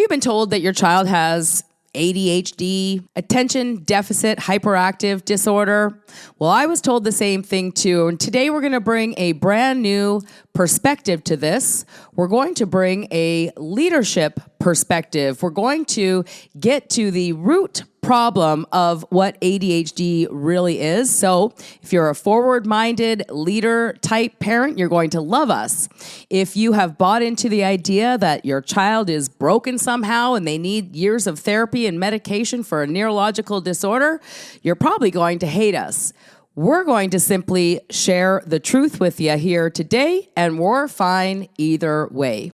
you been told that your child has ADHD, attention deficit hyperactive disorder? Well, I was told the same thing too. And today we're going to bring a brand new perspective to this. We're going to bring a leadership perspective. We're going to get to the root problem of what ADHD really is. So if you're a forward-minded leader type parent, you're going to love us. If you have bought into the idea that your child is broken somehow and they need years of therapy and medication for a neurological disorder, you're probably going to hate us. We're going to simply share the truth with you here today, and we're fine either way.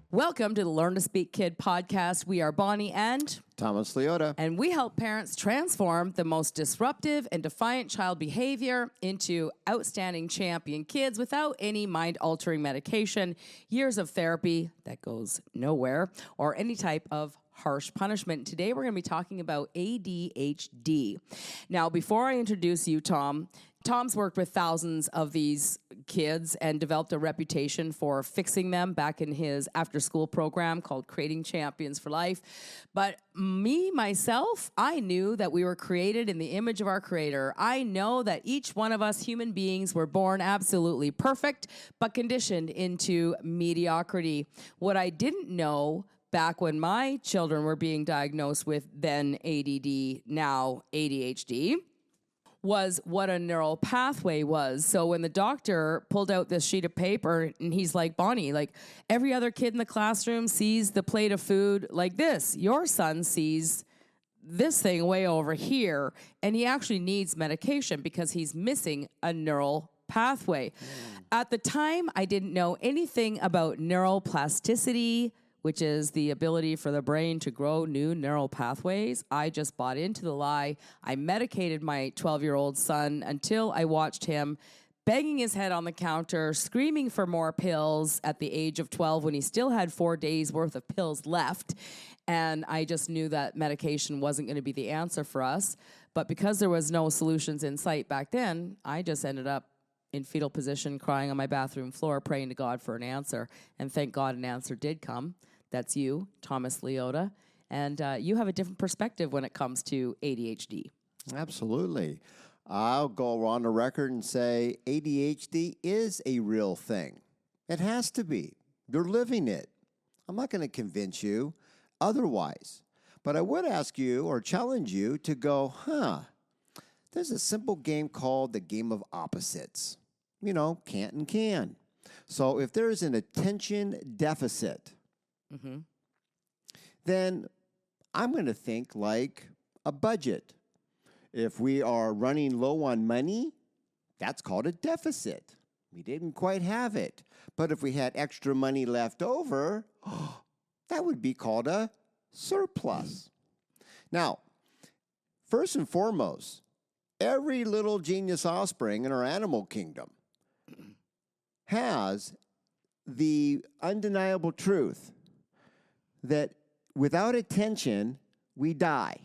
Welcome to the Learn to Speak Kid podcast. We are Bonnie and Thomas Liotta. And we help parents transform the most disruptive and defiant child behavior into outstanding champion kids without any mind-altering medication, years of therapy that goes nowhere, or any type of harsh punishment. Today we're going to be talking about ADHD. Now, before I introduce you, Tom's worked with thousands of these kids and developed a reputation for fixing them back in his after-school program called Creating Champions for Life. But myself, I knew that we were created in the image of our Creator. I know that each one of us human beings were born absolutely perfect, but conditioned into mediocrity. What I didn't know back when my children were being diagnosed with then ADD, now ADHD, was what a neural pathway was. So when the doctor pulled out this sheet of paper and he's like, Bonnie, like every other kid in the classroom sees the plate of food like this. Your son sees this thing way over here, and he actually needs medication because he's missing a neural pathway. At the time, I didn't know anything about neuroplasticity, which is the ability for the brain to grow new neural pathways. I just bought into the lie. I medicated my 12-year-old son until I watched him banging his head on the counter, screaming for more pills at the age of 12 when he still had 4 days worth of pills left. And I just knew that medication wasn't going to be the answer for us. But because there was no solutions in sight back then, I just ended up in fetal position, crying on my bathroom floor, praying to God for an answer. And thank God an answer did come. That's you, Thomas Liotta. And you have a different perspective when it comes to ADHD. Absolutely. I'll go on the record and say ADHD is a real thing. It has to be. You're living it. I'm not going to convince you otherwise. But I would ask you or challenge you to go, there's a simple game called the game of opposites. You know, can't and can. So if there's an attention deficit, then I'm going to think like a budget. If we are running low on money, that's called a deficit. We didn't quite have it. But if we had extra money left over, that would be called a surplus. Now, first and foremost, every little genius offspring in our animal kingdom has the undeniable truth that without attention, we die.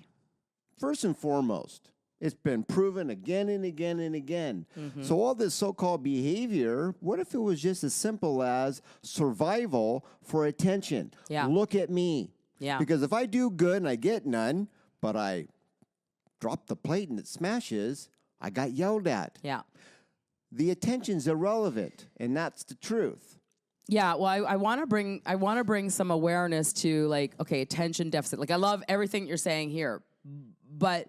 First and foremost, it's been proven again and again and again. So all this so-called behavior, what if it was just as simple as survival for attention? Yeah. Look at me. Yeah. Because if I do good and I get none, but I drop the plate and it smashes, I got yelled at. Yeah. The attention's irrelevant, and that's the truth. Yeah, well, I want to bring some awareness to, like, okay, attention deficit. Like, I love everything you're saying here, but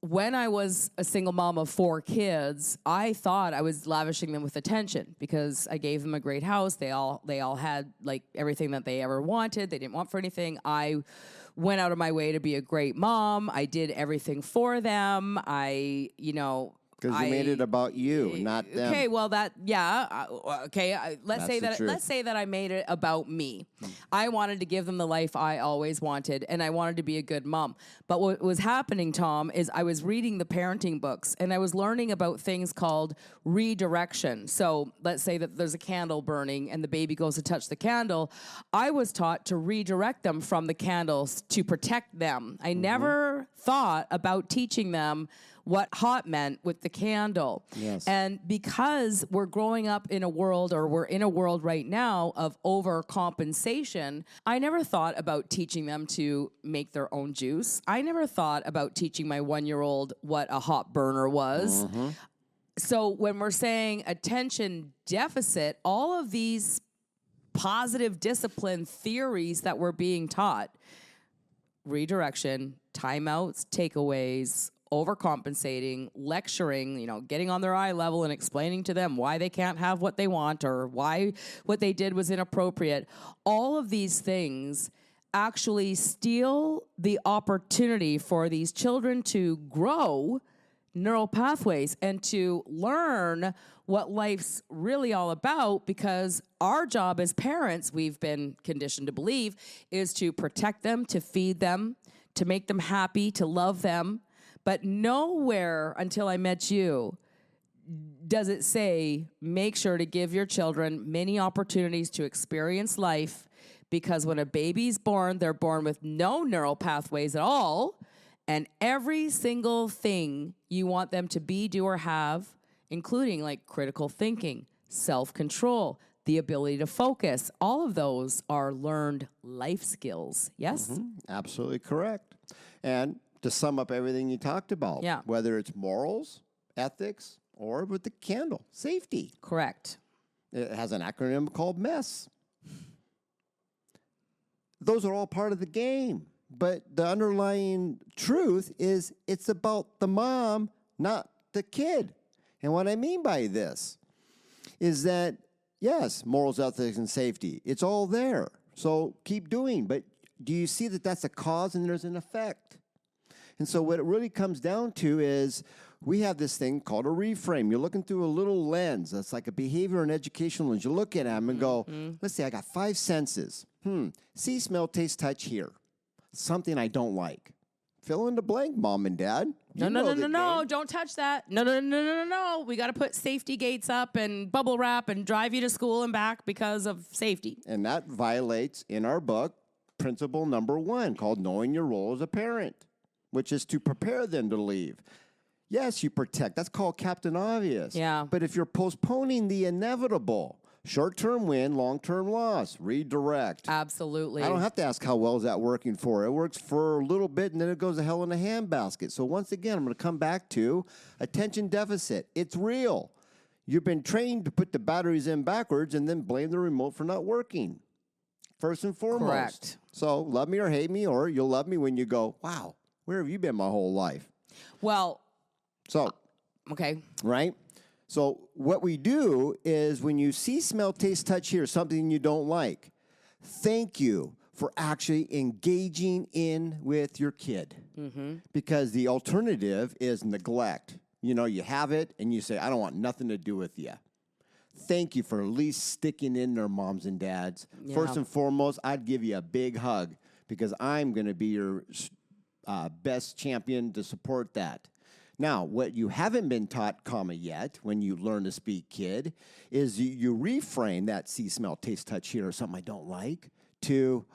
when I was a single mom of 4 kids, I thought I was lavishing them with attention because I gave them a great house. They all had like everything that they ever wanted. They didn't want for anything. I went out of my way to be a great mom. I did everything for them. Because you made it about you, not them. Okay, well let's say the truth. that I made it about me. I wanted to give them the life I always wanted, and I wanted to be a good mom. But what was happening, Tom, is I was reading the parenting books, and I was learning about things called redirection. So let's say that there's a candle burning, and the baby goes to touch the candle. I was taught to redirect them from the candles to protect them. I never thought about teaching them what hot meant with the candle. Yes. And because we're growing up in a world, or we're in a world right now of overcompensation, I never thought about teaching them to make their own juice. I never thought about teaching my 1-year-old what a hot burner was. So when we're saying attention deficit, all of these positive discipline theories that we're being taught, redirection, timeouts, takeaways, overcompensating, lecturing, getting on their eye level and explaining to them why they can't have what they want or why what they did was inappropriate. All of these things actually steal the opportunity for these children to grow neural pathways and to learn what life's really all about, because our job as parents, we've been conditioned to believe, is to protect them, to feed them, to make them happy, to love them. But nowhere until I met you does it say, make sure to give your children many opportunities to experience life, because when a baby's born, they're born with no neural pathways at all. And every single thing you want them to be, do, or have, including like critical thinking, self-control, the ability to focus, all of those are learned life skills. Yes? Absolutely correct. And to sum up everything you talked about, whether it's morals, ethics, or with the candle, safety. Correct. It has an acronym called MESS. Those are all part of the game. But the underlying truth is it's about the mom, not the kid. And what I mean by this is that, yes, morals, ethics, and safety, it's all there. So keep doing. But do you see that that's a cause and there's an effect? And so what it really comes down to is we have this thing called a reframe. You're looking through a little lens. That's like a behavior and educational lens. You look at them and go, let's see, I got 5 senses. See, smell, taste, touch, hear. Something I don't like. Fill in the blank, mom and dad. No. Don't touch that. No. We got to put safety gates up and bubble wrap and drive you to school and back because of safety. And that violates, in our book, principle number 1, called knowing your role as a parent, which is to prepare them to leave. Yes, you protect. That's called Captain Obvious. Yeah. But if you're postponing the inevitable, short-term win, long-term loss, redirect. Absolutely. I don't have to ask how well is that working for. It works for a little bit, and then it goes to hell in a handbasket. So once again, I'm going to come back to attention deficit. It's real. You've been trained to put the batteries in backwards and then blame the remote for not working. First and foremost. Correct. So love me or hate me, or you'll love me when you go, wow, where have you been my whole life? Well, so, okay. Right? So what we do is when you see, smell, taste, touch, hear something you don't like, thank you for actually engaging in with your kid. Because the alternative is neglect. You have it and you say, I don't want nothing to do with you. Thank you for at least sticking in there, moms and dads. Yeah. First and foremost, I'd give you a big hug because I'm going to be your best champion to support that. Now, what you haven't been taught, yet, when you learn to speak, kid, is you reframe that see, smell, taste, touch, hear, or something I don't like, to,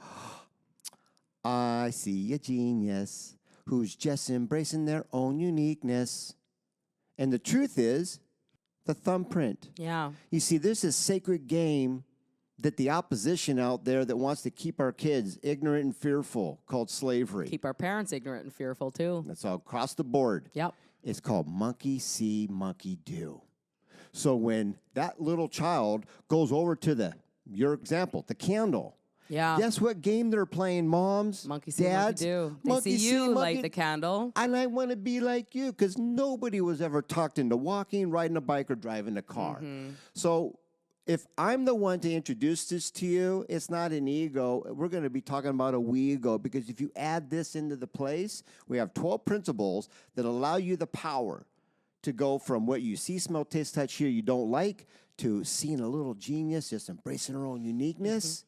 I see a genius who's just embracing their own uniqueness. And the truth is, the thumbprint. Yeah. You see, there's this sacred game that the opposition out there that wants to keep our kids ignorant and fearful, called slavery. Keep our parents ignorant and fearful, too. That's all across the board. Yep. It's called monkey see, monkey do. So when that little child goes over to your example, the candle, guess what game they're playing, moms, monkey see, dads? monkey do. They Monkey see you light monkey, the candle. and I want to be like you because nobody was ever talked into walking, riding a bike, or driving a car. So if I'm the one to introduce this to you, it's not an ego. We're going to be talking about a we ego, because if you add this into the place, we have 12 principles that allow you the power to go from what you see, smell, taste, touch, hear you don't like to seeing a little genius, just embracing her own uniqueness.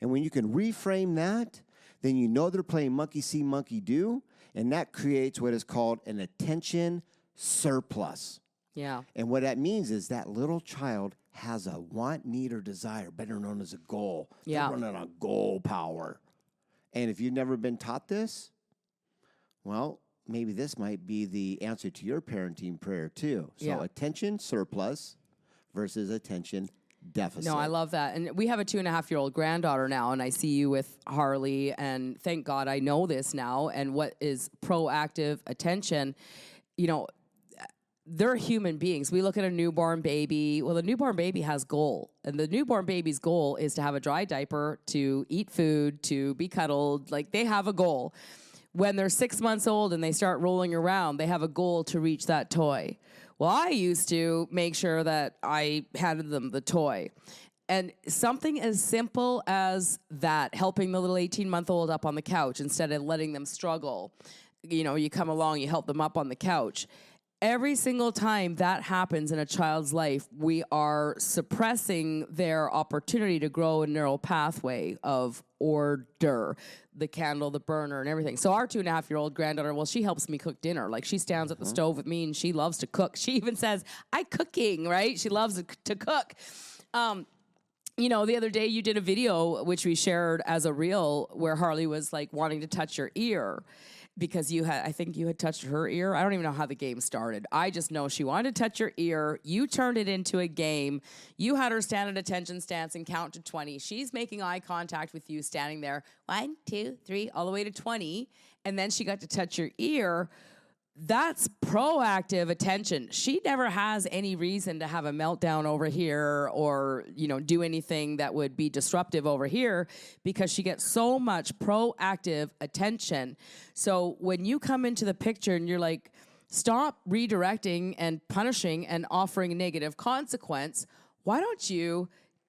And when you can reframe that, then you know they're playing monkey see, monkey do, and that creates what is called an attention surplus. Yeah. And what that means is that little child has a want, need, or desire, better known as a goal. Yeah. They're running on goal power. And if you've never been taught this, well, maybe this might be the answer to your parenting prayer too. So attention surplus versus attention deficit. No, I love that. And we have a 2.5-year-old granddaughter now, and I see you with Harley, and thank God I know this now. And what is proactive attention, you know, they're human beings. We look at a newborn baby. Well, the newborn baby has goal. And the newborn baby's goal is to have a dry diaper, to eat food, to be cuddled. Like, they have a goal. When they're 6 months old and they start rolling around, they have a goal to reach that toy. Well, I used to make sure that I handed them the toy. And something as simple as that, helping the little 18-month-old up on the couch instead of letting them struggle. You know, you come along, you help them up on the couch. Every single time that happens in a child's life, we are suppressing their opportunity to grow a neural pathway of order, the candle, the burner, and everything. So our 2.5-year-old granddaughter, well, she helps me cook dinner. Like, she stands at the stove with me, and she loves to cook. She even says, "I cooking," right? She loves to cook. You know, the other day you did a video, which we shared as a reel, where Harley was, like, wanting to touch your ear. Because I think you had touched her ear. I don't even know how the game started. I just know she wanted to touch your ear. You turned it into a game. You had her stand at attention stance and count to 20. She's making eye contact with you, standing there. 1, 2, 3, all the way to 20. And then she got to touch your ear. That's proactive attention. She never has any reason to have a meltdown over here or, you know, do anything that would be disruptive over here because she gets so much proactive attention. So when you come into the picture and you're like, stop redirecting and punishing and offering negative consequence, why don't you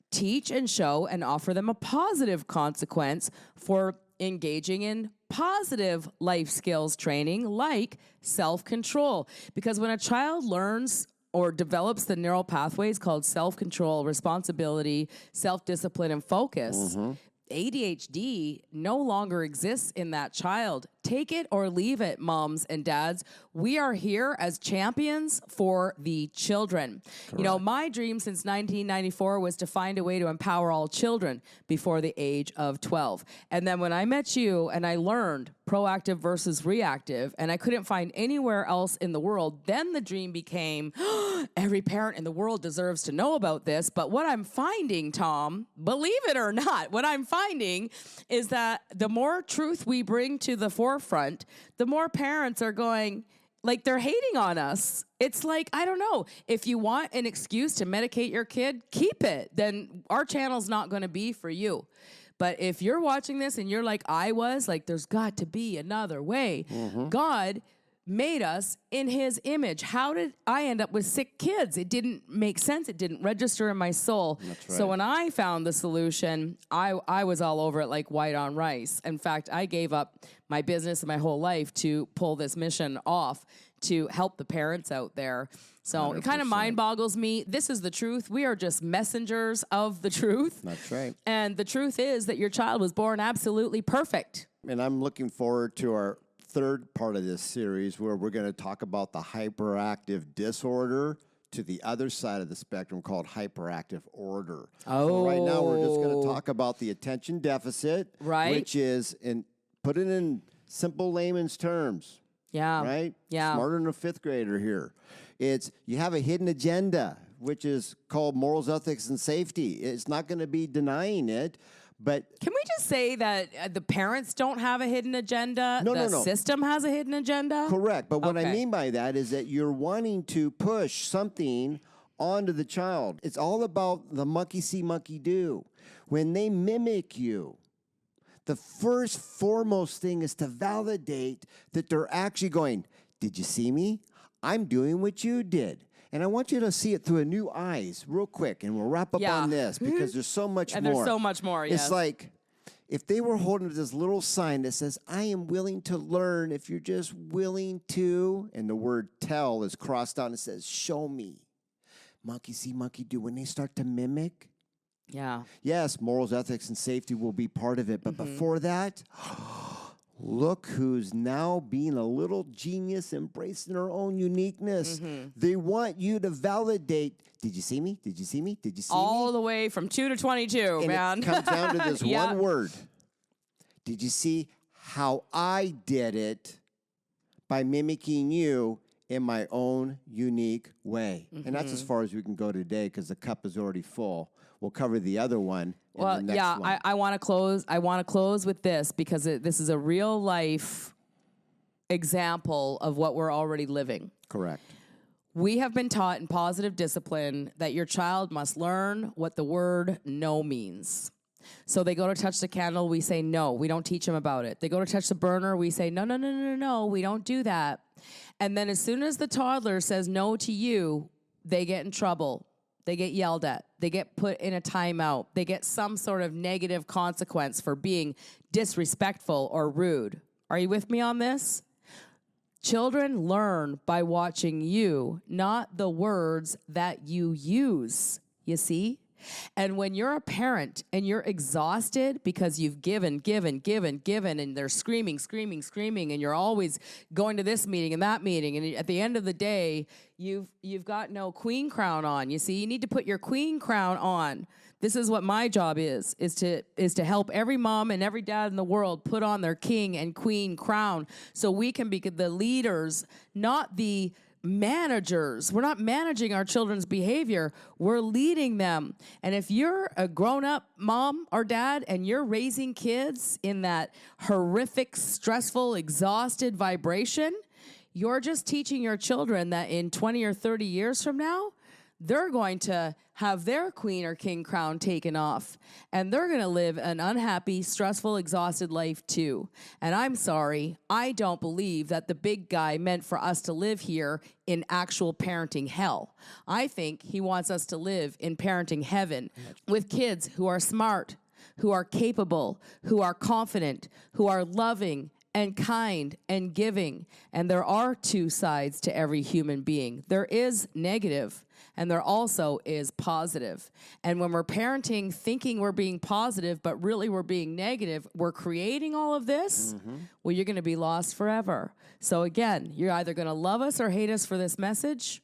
teach and show and offer them a positive consequence for engaging in positive life skills training like self-control? Because when a child learns or develops the neural pathways called self-control, responsibility, self-discipline, and focus, ADHD no longer exists in that child. Take it or leave it, moms and dads. We are here as champions for the children. Correct. You know, my dream since 1994 was to find a way to empower all children before the age of 12. And then when I met you and I learned proactive versus reactive, and I couldn't find anywhere else in the world, then the dream became, every parent in the world deserves to know about this. But what I'm finding, Tom, believe it or not, what I'm finding is that the more truth we bring to the forefront, the more parents are going, like, they're hating on us. It's like, I don't know, if you want an excuse to medicate your kid, keep it. Then our channel's not going to be for you. But if you're watching this and you're like I was, like, there's got to be another way. God made us in his image. How did I end up with sick kids? It didn't make sense. It didn't register in my soul. That's right. So when I found the solution, I was all over it like white on rice. In fact, I gave up my business and my whole life to pull this mission off to help the parents out there. So 100%. It kind of mind boggles me. This is the truth. We are just messengers of the truth. That's right. And the truth is that your child was born absolutely perfect. And I'm looking forward to our third part of this series where we're going to talk about the hyperactive disorder to the other side of the spectrum called hyperactive order. Oh. So right now we're just going to talk about the attention deficit, right? Which is, put it in simple layman's terms. Yeah. Right? Yeah. Smarter than a fifth grader here. It's you have a hidden agenda, which is called morals, ethics, and safety. It's not going to be denying it, but... Can we just say that the parents don't have a hidden agenda? No. The system has a hidden agenda? Correct. But what I mean by that is that you're wanting to push something onto the child. It's all about the monkey see, monkey do. When they mimic you, the first foremost thing is to validate that they're actually going, did you see me? I'm doing what you did. And I want you to see it through a new eyes real quick, and we'll wrap up on this because there's so much more. And there's so much more, yes. It's like if they were holding this little sign that says, I am willing to learn if you're just willing to, and the word tell is crossed out and it says, show me. Monkey see, monkey do. When they start to mimic, Yeah. yes, morals, ethics, and safety will be part of it. But before that, look who's now being a little genius, embracing her own uniqueness. They want you to validate. Did you see me? Did you see me? Did you see me? All the way from 2 to 22, And man. it comes down to this Yeah. one word. Did you see how I did it by mimicking you in my own unique way? And that's as far as we can go today because the cup is already full. We'll cover the other one in the next one. I want to close. I want to close with this because this is a real life example of what we're already living. Correct. We have been taught in positive discipline that your child must learn what the word no means. So they go to touch the candle, we say no, we don't teach them about it. They go to touch the burner, we say no, we don't do that. And then as soon as the toddler says no to you, they get in trouble. They get yelled at. They get put in a timeout. They get some sort of negative consequence for being disrespectful or rude. Are you with me on this? Children learn by watching you, not the words that you use, you see? And when you're a parent and you're exhausted because you've given, and they're screaming, and you're always going to this meeting and that meeting, and at the end of the day, you've got no queen crown on. You see, you need to put your queen crown on. This is what my job is to help every mom and every dad in the world put on their king and queen crown so we can be the leaders, not the managers. We're not managing our children's behavior. We're leading them. And if you're a grown-up mom or dad and you're raising kids in that horrific, stressful, exhausted vibration, you're just teaching your children that in 20 or 30 years from now, they're going to have their queen or king crown taken off, and they're going to live an unhappy, stressful, exhausted life too. And I'm sorry, I don't believe that the big guy meant for us to live here in actual parenting hell. I think he wants us to live in parenting heaven with kids who are smart, who are capable, who are confident, who are loving and kind and giving. And there are two sides to every human being. There is negative, and there also is positive. And when we're parenting, thinking we're being positive, but really we're being negative, we're creating all of this, well, you're going to be lost forever. So again, you're either going to love us or hate us for this message.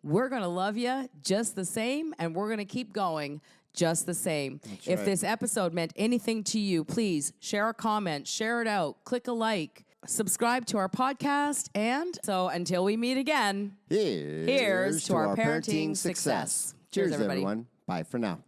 We're going to love you just the same, and we're going to keep going just the same. That's if right. this episode meant anything to you, please share a comment, share it out, click a like, subscribe to our podcast, and so until we meet again, here's to our parenting success. Cheers, everybody. everyone. Bye for now.